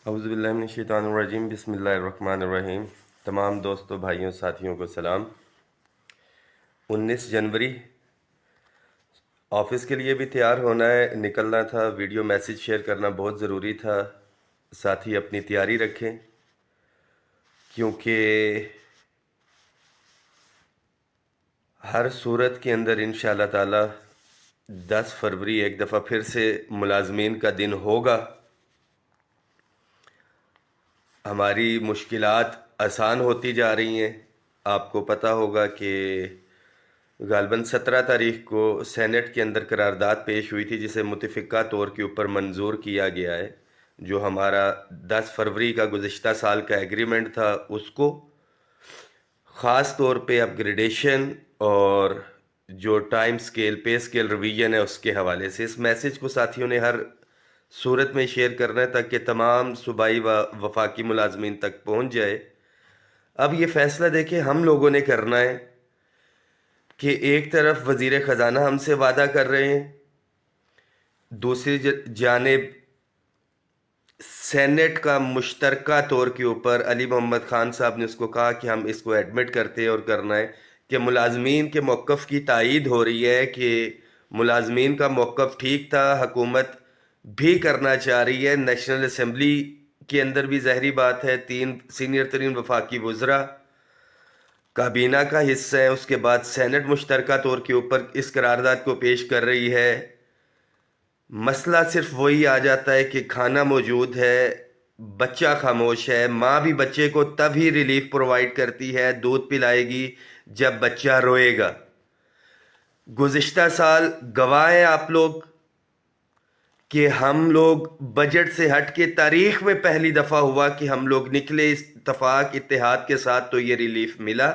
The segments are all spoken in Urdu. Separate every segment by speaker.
Speaker 1: اعوذ باللہ من الشیطان الرجیم، بسم اللہ الرحمن الرحیم۔ تمام دوستوں، بھائیوں، ساتھیوں کو سلام۔ 19 جنوری، آفس کے لیے بھی تیار ہونا ہے، نکلنا تھا، ویڈیو میسیج شیئر کرنا بہت ضروری تھا۔ ساتھی اپنی تیاری رکھیں کیونکہ ہر صورت کے اندر انشاءاللہ تعالی 10 فروری ایک دفعہ پھر سے ملازمین کا دن ہوگا۔ ہماری مشکلات آسان ہوتی جا رہی ہیں۔ آپ کو پتہ ہوگا کہ غالباً 17 تاریخ کو سینٹ کے اندر قرارداد پیش ہوئی تھی جسے متفقہ طور کے اوپر منظور کیا گیا ہے۔ جو ہمارا 10 فروری کا گزشتہ سال کا ایگریمنٹ تھا، اس کو خاص طور پہ اپ گریڈیشن اور جو ٹائم سکیل، پے سکیل ریویژن ہے، اس کے حوالے سے اس میسیج کو ساتھیوں نے ہر صورت میں شیئر کرنا ہے تاکہ تمام صوبائی و وفاقی ملازمین تک پہنچ جائے۔ اب یہ فیصلہ دیکھیں ہم لوگوں نے کرنا ہے کہ ایک طرف وزیر خزانہ ہم سے وعدہ کر رہے ہیں، دوسری جانب سینٹ کا مشترکہ طور کے اوپر علی محمد خان صاحب نے اس کو کہا کہ ہم اس کو ایڈمٹ کرتے ہیں اور کرنا ہے کہ ملازمین کے موقف کی تائید ہو رہی ہے کہ ملازمین کا موقف ٹھیک تھا، حکومت بھی کرنا چاہ رہی ہے۔ نیشنل اسمبلی کے اندر بھی ظاہری بات ہے 3 سینئر ترین وفاقی وزراء کابینہ کا حصہ ہے، اس کے بعد سینٹ مشترکہ طور کے اوپر اس قرارداد کو پیش کر رہی ہے۔ مسئلہ صرف وہی آ جاتا ہے کہ کھانا موجود ہے، بچہ خاموش ہے، ماں بھی بچے کو تب ہی ریلیف پرووائڈ کرتی ہے، دودھ پلائے گی جب بچہ روئے گا۔ گزشتہ سال گواہ ہیں آپ لوگ کہ ہم لوگ بجٹ سے ہٹ کے تاریخ میں پہلی دفعہ ہوا کہ ہم لوگ نکلے اس اتفاق اتحاد کے ساتھ تو یہ ریلیف ملا۔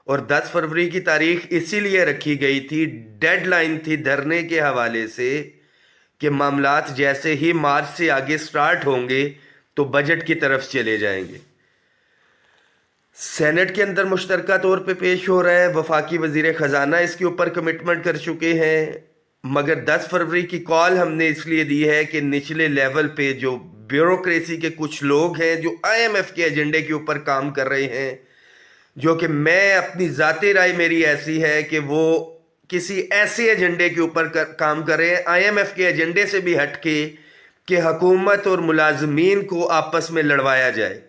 Speaker 1: اور 10 فروری کی تاریخ اسی لیے رکھی گئی تھی، ڈیڈ لائن تھی دھرنے کے حوالے سے کہ معاملات جیسے ہی مارچ سے آگے سٹارٹ ہوں گے تو بجٹ کی طرف چلے جائیں گے۔ سینٹ کے اندر مشترکہ طور پہ پیش ہو رہا ہے، وفاقی وزیر خزانہ اس کے اوپر کمٹمنٹ کر چکے ہیں، مگر 10 فروری کی کال ہم نے اس لیے دی ہے کہ نچلے لیول پہ جو بیوروکریسی کے کچھ لوگ ہیں جو IMF کے ایجنڈے کے اوپر کام کر رہے ہیں، جو کہ میں اپنی ذاتی رائے میری ایسی ہے کہ وہ کسی ایسے ایجنڈے کے اوپر کام کر رہے ہیں IMF کے ایجنڈے سے بھی ہٹ کے کہ حکومت اور ملازمین کو آپس میں لڑوایا جائے۔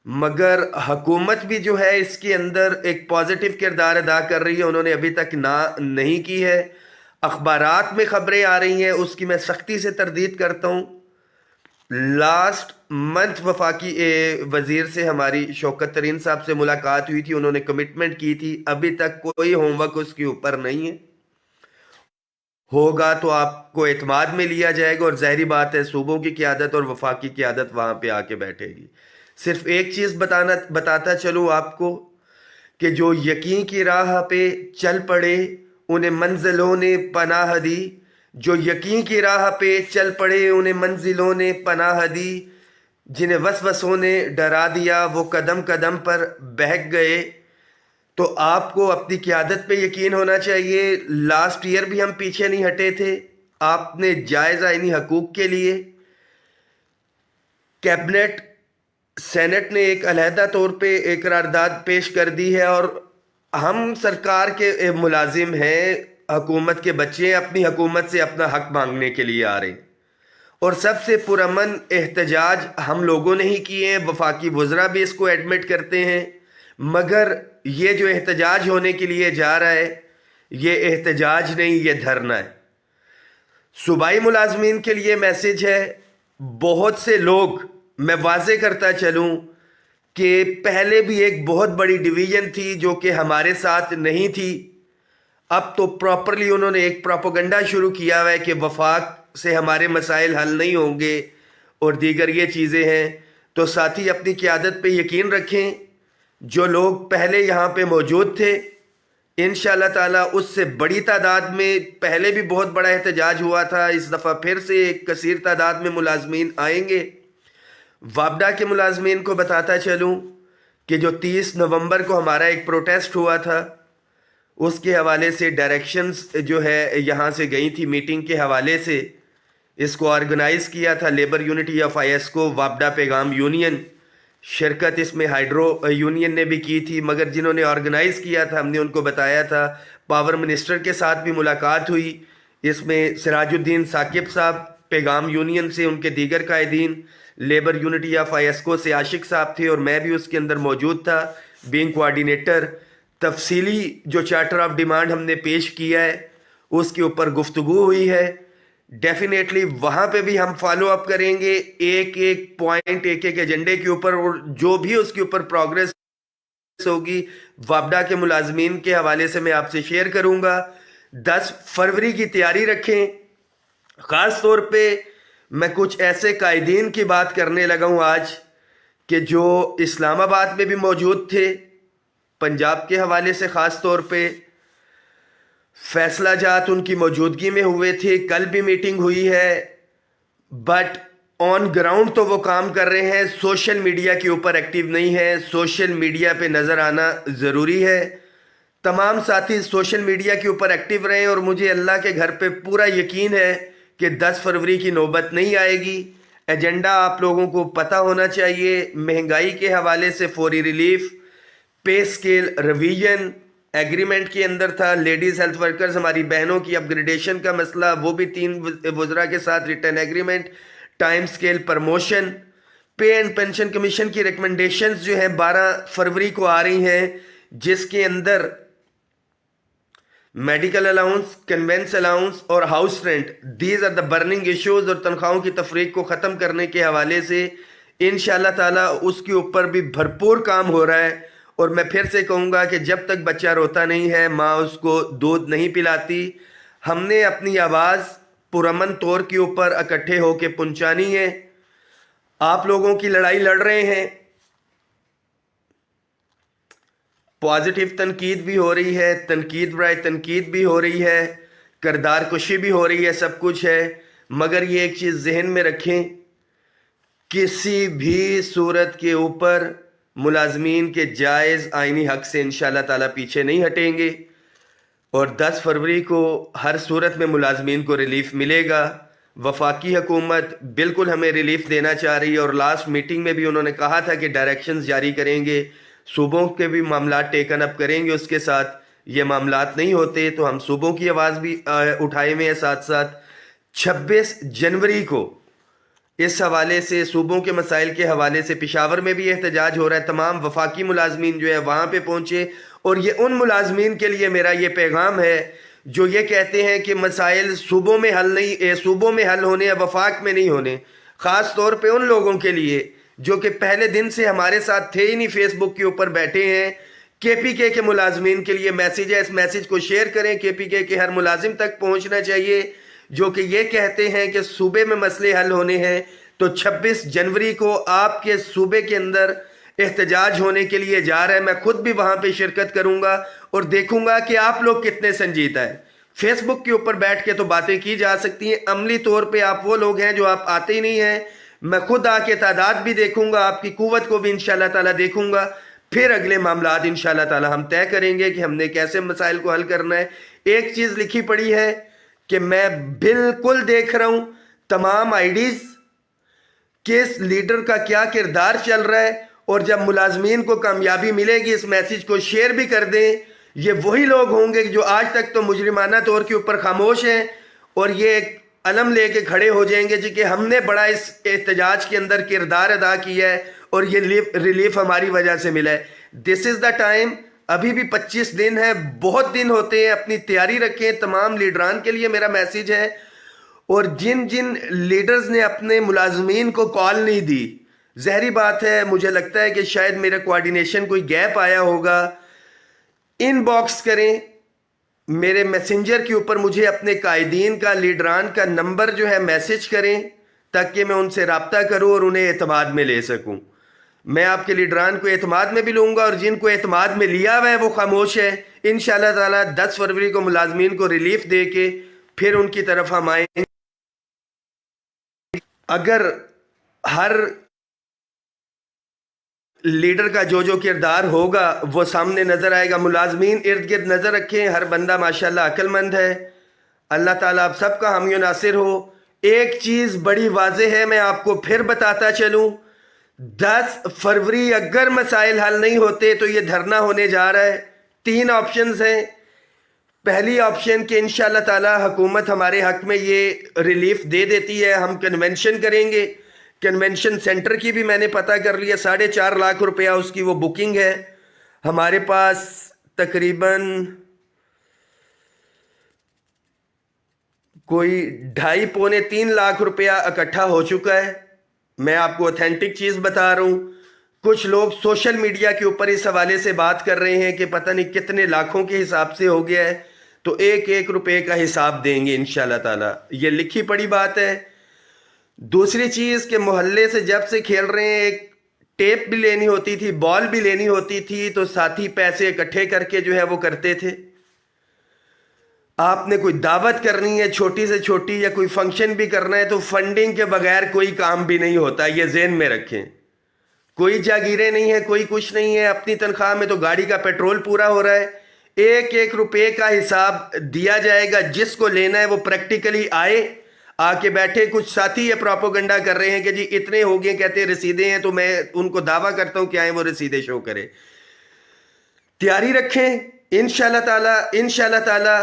Speaker 1: مگر حکومت بھی جو ہے اس کے اندر ایک پازیٹیو کردار ادا کر رہی ہے، انہوں نے ابھی تک نہیں کی ہے۔ اخبارات میں خبریں آ رہی ہیں، اس کی میں سختی سے تردید کرتا ہوں۔ لاسٹ منتھ وفاقی وزیر سے ہماری شوکت ترین صاحب سے ملاقات ہوئی تھی، انہوں نے کمٹمنٹ کی تھی، ابھی تک کوئی ہوم ورک اس کے اوپر نہیں ہے۔ ہوگا تو آپ کو اعتماد میں لیا جائے گا، اور ظاہری بات ہے صوبوں کی قیادت اور وفاقی قیادت وہاں پہ آ کے بیٹھے گی۔ صرف ایک چیز بتاتا چلوں آپ کو کہ جو یقین کی راہ پہ چل پڑے انہیں منزلوں نے پناہ دی، جو یقین کی راہ پہ چل پڑے انہیں منزلوں نے پناہ دی، جنہیں وسوسوں نے ڈرا دیا وہ قدم قدم پر بہک گئے۔ تو آپ کو اپنی قیادت پہ یقین ہونا چاہیے۔ لاسٹ ایئر بھی ہم پیچھے نہیں ہٹے تھے، آپ نے جائزہ آئینی حقوق کے لیے کیبنٹ سینٹ نے ایک علیحدہ طور پہ ایک قرارداد پیش کر دی ہے، اور ہم سرکار کے ملازم ہیں، حکومت کے بچے ہیں، اپنی حکومت سے اپنا حق مانگنے کے لیے آ رہے ہیں، اور سب سے پرامن احتجاج ہم لوگوں نے ہی کیے ہیں، وفاقی وزراء بھی اس کو ایڈمٹ کرتے ہیں۔ مگر یہ جو احتجاج ہونے کے لیے جا رہا ہے یہ احتجاج نہیں، یہ دھرنا ہے۔ صوبائی ملازمین کے لیے میسج ہے، بہت سے لوگ، میں واضح کرتا چلوں کہ پہلے بھی ایک بہت بڑی ڈویژن تھی جو کہ ہمارے ساتھ نہیں تھی، اب تو پراپرلی انہوں نے ایک پروپیگنڈا شروع کیا ہوا ہے کہ وفاق سے ہمارے مسائل حل نہیں ہوں گے اور دیگر یہ چیزیں ہیں۔ تو ساتھی اپنی قیادت پہ یقین رکھیں، جو لوگ پہلے یہاں پہ موجود تھے انشاءاللہ تعالیٰ اس سے بڑی تعداد میں، پہلے بھی بہت بڑا احتجاج ہوا تھا، اس دفعہ پھر سے ایک کثیر تعداد میں ملازمین آئیں گے۔ وابڈا کے ملازمین کو بتاتا چلوں کہ جو 30 نومبر کو ہمارا ایک پروٹیسٹ ہوا تھا، اس کے حوالے سے ڈائریکشنز جو ہے یہاں سے گئی تھی میٹنگ کے حوالے سے، اس کو آرگنائز کیا تھا لیبر یونٹی آف ISCO وابڈا پیغام یونین، شرکت اس میں ہائیڈرو یونین نے بھی کی تھی، مگر جنہوں نے آرگنائز کیا تھا ہم نے ان کو بتایا تھا، پاور منسٹر کے ساتھ بھی ملاقات ہوئی، اس میں سراج الدین ثاقب صاحب پیغام یونین سے، ان کے دیگر قائدین، لیبر یونٹی آف ISCO سے عاشق صاحب تھے اور میں بھی اس کے اندر موجود تھا بینگ کوآرڈینیٹر۔ تفصیلی جو چارٹر آف ڈیمانڈ ہم نے پیش کیا ہے اس کے اوپر گفتگو ہوئی ہے، ڈیفینیٹلی وہاں پہ بھی ہم فالو اپ کریں گے ایک ایک پوائنٹ، ایک ایک ایجنڈے کے اوپر، اور جو بھی اس کے اوپر پروگریس ہوگی وابڈا کے ملازمین کے حوالے سے میں آپ سے شیئر کروں گا۔ 10 فروری کی تیاری رکھیں۔ خاص طور پہ میں کچھ ایسے قائدین کی بات کرنے لگا ہوں آج کہ جو اسلام آباد میں بھی موجود تھے، پنجاب کے حوالے سے خاص طور پہ فیصلہ جات ان کی موجودگی میں ہوئے تھے، کل بھی میٹنگ ہوئی ہے، بٹ آن گراؤنڈ تو وہ کام کر رہے ہیں، سوشل میڈیا کے اوپر ایکٹیو نہیں ہے۔ سوشل میڈیا پہ نظر آنا ضروری ہے، تمام ساتھی سوشل میڈیا کے اوپر ایکٹیو رہیں، اور مجھے اللہ کے گھر پہ پورا یقین ہے کہ 10 فروری کی نوبت نہیں آئے گی۔ ایجنڈا آپ لوگوں کو پتہ ہونا چاہیے، مہنگائی کے حوالے سے فوری ریلیف، پے سکیل ریویژن ایگریمنٹ کے اندر تھا، لیڈیز ہیلتھ ورکرز ہماری بہنوں کی اپ گریڈیشن کا مسئلہ، وہ بھی 3 وزراء کے ساتھ return agreement, time scale promotion, pay and pension commission کی ریکمنڈیشنز جو ہیں 12 فروری کو آ رہی ہیں، جس کے اندر میڈیکل الاؤنس، کنوینس الاؤنس اور house rent, these are the burning issues, اور تنخواہوں کی تفریق کو ختم کرنے کے حوالے سے انشاءاللہ تعالی اس کے اوپر بھی بھرپور کام ہو رہا ہے۔ اور میں پھر سے کہوں گا کہ جب تک بچہ روتا نہیں ہے ماں اس کو دودھ نہیں پلاتی۔ ہم نے اپنی آواز پرامن طور کے اوپر اکٹھے ہو کے پہنچانی ہے۔ آپ لوگوں کی لڑائی لڑ رہے ہیں، پازیٹیو تنقید بھی ہو رہی ہے، تنقید برائے تنقید بھی ہو رہی ہے، کردار کشی بھی ہو رہی ہے، سب کچھ ہے، مگر یہ ایک چیز ذہن میں رکھیں، کسی بھی صورت کے اوپر ملازمین کے جائز آئینی حق سے انشاءاللہ تعالیٰ پیچھے نہیں ہٹیں گے، اور 10 فروری کو ہر صورت میں ملازمین کو ریلیف ملے گا۔ وفاقی حکومت بالکل ہمیں ریلیف دینا چاہ رہی ہے، اور لاسٹ میٹنگ میں بھی انہوں نے کہا تھا کہ ڈائریکشنز جاری کریں گے، صوبوں کے بھی معاملات ٹیکن اپ کریں گے، اس کے ساتھ یہ معاملات نہیں ہوتے تو ہم صوبوں کی آواز بھی اٹھائے ہوئے ہیں۔ ساتھ ساتھ 26 جنوری کو اس حوالے سے صوبوں کے مسائل کے حوالے سے پشاور میں بھی احتجاج ہو رہا ہے، تمام وفاقی ملازمین جو ہے وہاں پہ پہنچے، اور یہ ان ملازمین کے لیے میرا یہ پیغام ہے جو یہ کہتے ہیں کہ مسائل صوبوں میں حل نہیں، صوبوں میں حل ہونے یا وفاق میں نہیں ہونے، خاص طور پہ ان لوگوں کے لیے جو کہ پہلے دن سے ہمارے ساتھ تھے ہی نہیں، فیس بک کے اوپر بیٹھے ہیں۔ KPK کے ملازمین کے لیے میسیج ہے، اس میسیج کو شیئر کریں، KPK کے ہر ملازم تک پہنچنا چاہیے جو کہ یہ کہتے ہیں کہ صوبے میں مسئلے حل ہونے ہیں۔ تو 26 جنوری کو آپ کے صوبے کے اندر احتجاج ہونے کے لیے جا رہا ہے، میں خود بھی وہاں پہ شرکت کروں گا اور دیکھوں گا کہ آپ لوگ کتنے سنجیدہ ہیں۔ فیس بک کے اوپر بیٹھ کے تو باتیں کی جا سکتی ہیں، عملی طور پہ آپ وہ لوگ ہیں جو آپ آتے ہی نہیں ہیں۔ میں خود آ کے تعداد بھی دیکھوں گا، آپ کی قوت کو بھی انشاءاللہ تعالیٰ دیکھوں گا، پھر اگلے معاملات انشاءاللہ تعالیٰ ہم طے کریں گے کہ ہم نے کیسے مسائل کو حل کرنا ہے۔ ایک چیز لکھی پڑی ہے کہ میں بالکل دیکھ رہا ہوں تمام IDs کس لیڈر کا کیا کردار چل رہا ہے، اور جب ملازمین کو کامیابی ملے گی اس میسیج کو شیئر بھی کر دیں۔ یہ وہی لوگ ہوں گے جو آج تک تو مجرمانہ طور کے اوپر خاموش ہیں، اور یہ ایک علم لے کے کھڑے ہو جائیں گے جی کہ ہم نے بڑا اس احتجاج کے اندر کردار ادا کیا ہے اور یہ ریلیف ہماری وجہ سے ملا ہے۔ دس از دا ٹائم، ابھی بھی 25 دن ہے، بہت دن ہوتے ہیں، اپنی تیاری رکھیں۔ تمام لیڈران کے لیے میرا میسیج ہے، اور جن جن لیڈرز نے اپنے ملازمین کو کال نہیں دی، ظاہری بات ہے مجھے لگتا ہے کہ شاید میرا کوارڈینیشن کوئی گیپ آیا ہوگا، ان باکس کریں میرے میسنجر کے اوپر، مجھے اپنے قائدین کا، لیڈران کا نمبر جو ہے میسج کریں تاکہ میں ان سے رابطہ کروں اور انہیں اعتماد میں لے سکوں۔ میں آپ کے لیڈران کو اعتماد میں بھی لوں گا، اور جن کو اعتماد میں لیا ہوا ہے وہ خاموش ہے۔ انشاءاللہ تعالیٰ 10 فروری کو ملازمین کو ریلیف دے کے پھر ان کی طرف ہم آئیں گے۔ اگر ہر لیڈر کا جو جو کردار ہوگا وہ سامنے نظر آئے گا، ملازمین ارد گرد نظر رکھیں، ہر بندہ ماشاءاللہ عقل مند ہے، اللہ تعالیٰ آپ سب کا حامی و ناصر ہو۔ ایک چیز بڑی واضح ہے، میں آپ کو پھر بتاتا چلوں، 10 فروری اگر مسائل حل نہیں ہوتے تو یہ دھرنا ہونے جا رہا ہے۔ 3 آپشنز ہیں۔ پہلی آپشن کہ انشاءاللہ تعالی حکومت ہمارے حق میں یہ ریلیف دے دیتی ہے، ہم کنونشن کریں گے۔ کنونشن سینٹر کی بھی میں نے پتہ کر لیا، 4.5 لاکھ روپیہ اس کی وہ بکنگ ہے۔ ہمارے پاس تقریباً کوئی 2.5-3 لاکھ روپیہ اکٹھا ہو چکا ہے۔ میں آپ کو اوتھینٹک چیز بتا رہا ہوں۔ کچھ لوگ سوشل میڈیا کے اوپر اس حوالے سے بات کر رہے ہیں کہ پتہ نہیں کتنے لاکھوں کے حساب سے ہو گیا ہے، تو 1 روپے کا حساب دیں گے انشاءاللہ تعالی، یہ لکھی پڑی بات ہے۔ دوسری چیز کہ محلے سے جب سے کھیل رہے ہیں، ایک ٹیپ بھی لینی ہوتی تھی، بال بھی لینی ہوتی تھی، تو ساتھی پیسے اکٹھے کر کے جو ہے وہ کرتے تھے۔ آپ نے کوئی دعوت کرنی ہے چھوٹی سے چھوٹی، یا کوئی فنکشن بھی کرنا ہے، تو فنڈنگ کے بغیر کوئی کام بھی نہیں ہوتا، یہ ذہن میں رکھیں۔ کوئی جاگیریں نہیں ہیں، کوئی کچھ نہیں ہے، اپنی تنخواہ میں تو گاڑی کا پیٹرول پورا ہو رہا ہے۔ 1 روپے کا حساب دیا جائے گا، جس کو لینا ہے وہ پریکٹیکلی آئے، آ کے بیٹھے۔ کچھ ساتھی یہ پروپیگنڈا کر رہے ہیں کہ جی اتنے ہو گئے، کہتے رسیدیں ہیں، تو میں ان کو دعویٰ کرتا ہوں کہ آئیں وہ رسیدیں شو کرے۔ تیاری رکھیں انشاءاللہ تعالی۔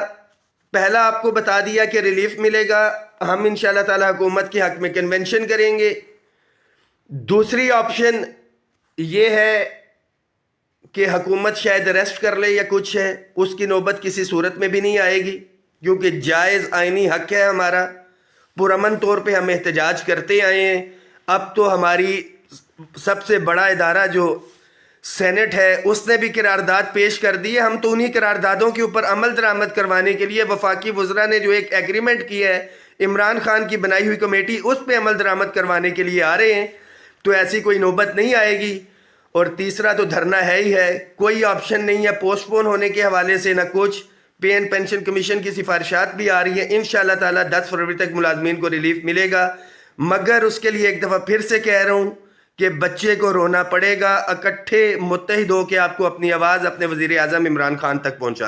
Speaker 1: پہلا آپ کو بتا دیا کہ ریلیف ملے گا، ہم انشاءاللہ تعالی حکومت کے حق میں کنونشن کریں گے۔ دوسری آپشن یہ ہے کہ حکومت شاید اریسٹ کر لے یا کچھ ہے، اس کی نوبت کسی صورت میں بھی نہیں آئے گی، کیونکہ جائز آئینی حق ہے ہمارا۔ پرامن طور پہ ہم احتجاج کرتے آئے ہیں۔ اب تو ہماری سب سے بڑا ادارہ جو سینٹ ہے، اس نے بھی قرارداد پیش کر دی ہے۔ ہم تو انہی قراردادوں کے اوپر عمل درآمد کروانے کے لیے، وفاقی وزراء نے جو ایک ایگریمنٹ کیا ہے عمران خان کی بنائی ہوئی کمیٹی، اس پہ عمل درآمد کروانے کے لیے آ رہے ہیں، تو ایسی کوئی نوبت نہیں آئے گی۔ اور تیسرا تو دھرنا ہے ہی ہے، کوئی آپشن نہیں ہے پوسٹ پون ہونے کے حوالے سے، نہ کچھ۔ پے اینڈ پینشن کمیشن کی سفارشات بھی آ رہی ہیں، انشاءاللہ تعالی 10 فروری تک ملازمین کو ریلیف ملے گا۔ مگر اس کے لیے ایک دفعہ پھر سے کہہ رہا ہوں کہ بچے کو رونا پڑے گا، اکٹھے متحد ہو کے آپ کو اپنی آواز اپنے وزیر اعظم عمران خان تک پہنچا